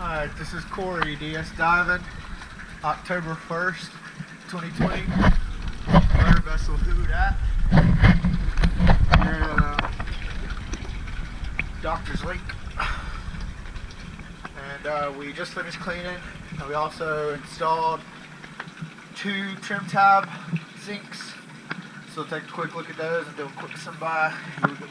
Alright, this is Corey, DS Diving, October 1st, 2020. Motor vessel Who Dat. And Doctor's Lake. And we just finished cleaning. And we also installed 2 trim tab sinks. So we'll take a quick look at those and do a quick swim by. Here we go.